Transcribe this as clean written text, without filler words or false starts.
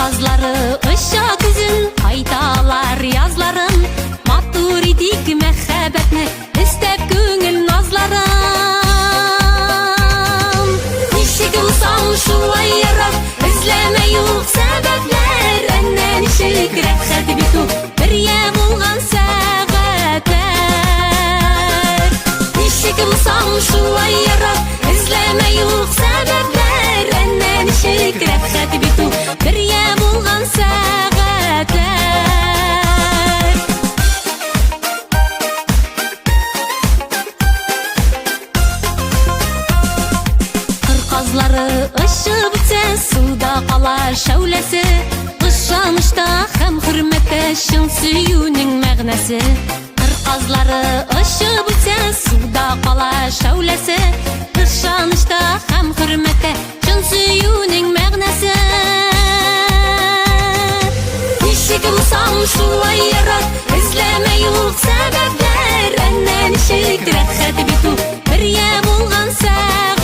Kırkazları ışık üzün Haydalar yazların Matur idik mehebetne İstep gönül nazların Nişik olsam şu ayırak İzleme yok sebepler Enne nişik rekhet bitu Bir ye bulgan saatler Nişik olsam şu ayırak İzleme yok sebepler Enne nişik rekhet bitu Bir ye bulgan saatler Kazları ışığı bitse suda kalar şöylesi Kışanışta hem hürmette şın süyünün məğnəsi Kazları ışığı bitse suda kalar şöylesi Kışanışta hem hürmette şın süyünün məğnəsi Nişik olsam şu ayırak İzleme yok sebepler Enne nişik rekhet bitu Bir ye bulgan sağ